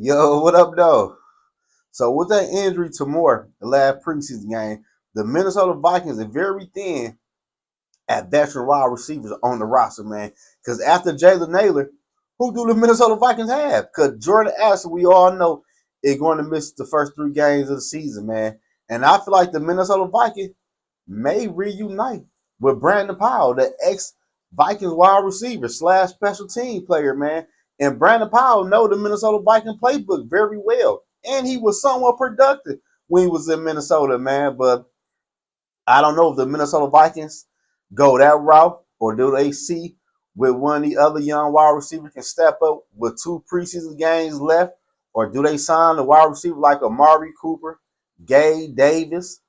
Yo, what up, though? So with that injury to Moore, the last preseason game, the Minnesota Vikings are very thin at veteran wide receivers on the roster, man. Because after Jalen Naylor, who do the Minnesota Vikings have? Because Jordan Addison, we all know, is going to miss the first 3 games of the season, man. And I feel like the Minnesota Vikings may reunite with Brandon Powell, the ex-Vikings wide receiver slash special team player, man. And Brandon Powell know the Minnesota Vikings playbook very well. And he was somewhat productive when he was in Minnesota, man. But I don't know if the Minnesota Vikings go that route or do they see with one of the other young wide receivers can step up with 2 preseason games left, or do they sign a wide receiver like Amari Cooper, Gay Davis,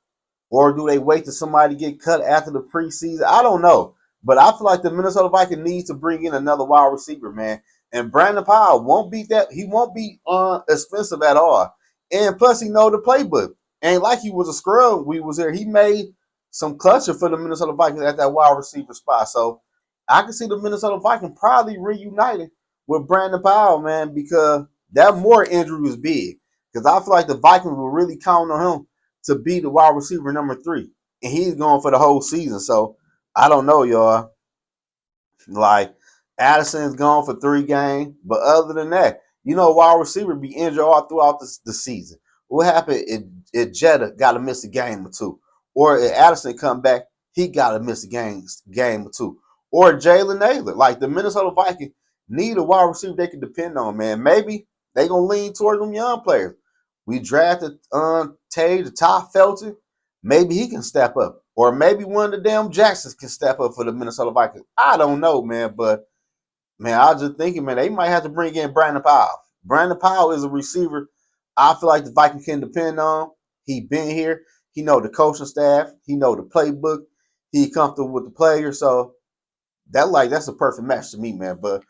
or do they wait till somebody get cut after the preseason? I don't know. But I feel like the Minnesota Vikings needs to bring in another wide receiver, man. And Brandon Powell won't be that. He won't be expensive at all. And plus, he know the playbook. Ain't like he was a scrub. We was there. He made some clutcher for the Minnesota Vikings at that wide receiver spot. So I can see the Minnesota Vikings probably reuniting with Brandon Powell, man, because that Moore injury was big. Because I feel like the Vikings were really counting on him to be the wide receiver number 3. And he's going for the whole season. So I don't know, y'all. Like Addison's gone for 3 games. But other than that, wide receiver be injured all throughout the season. What happened if Jetta got to miss a game or two? Or if Addison come back, he got to miss a game or two. Or Jalen Naylor. Like the Minnesota Vikings need a wide receiver they can depend on, man. Maybe they going to lean towards them young players. We drafted Tay, the Top Felton. Maybe he can step up. Or maybe one of the damn Jacksons can step up for the Minnesota Vikings. I don't know, man. But, man, I was just thinking, man, they might have to bring in Brandon Powell. Brandon Powell is a receiver I feel like the Vikings can depend on. He been here. He know the coaching staff. He know the playbook. He comfortable with the players. So that's a perfect match to me, man. But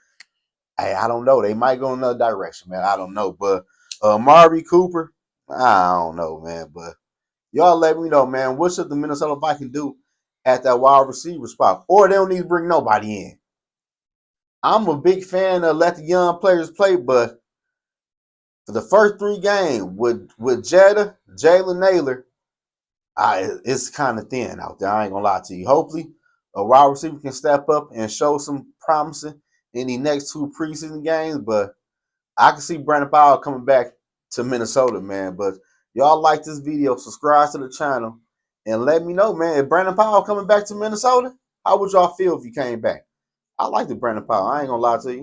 hey, I don't know. They might go another direction, man. I don't know. But Amari Cooper, I don't know, man. But y'all let me know, man. What should the Minnesota Vikings do at that wide receiver spot? Or they don't need to bring nobody in. I'm a big fan of let the young players play, but for the first 3 games with Jetta, Jalen Naylor, it's kind of thin out there. I ain't gonna lie to you. Hopefully, a wide receiver can step up and show some promising in the next 2 preseason games. But I can see Brandon Powell coming back to Minnesota, man. But y'all like this video, subscribe to the channel, and let me know, man. If Brandon Powell coming back to Minnesota, how would y'all feel if he came back? I like the Brandon Powell. I ain't gonna lie to you.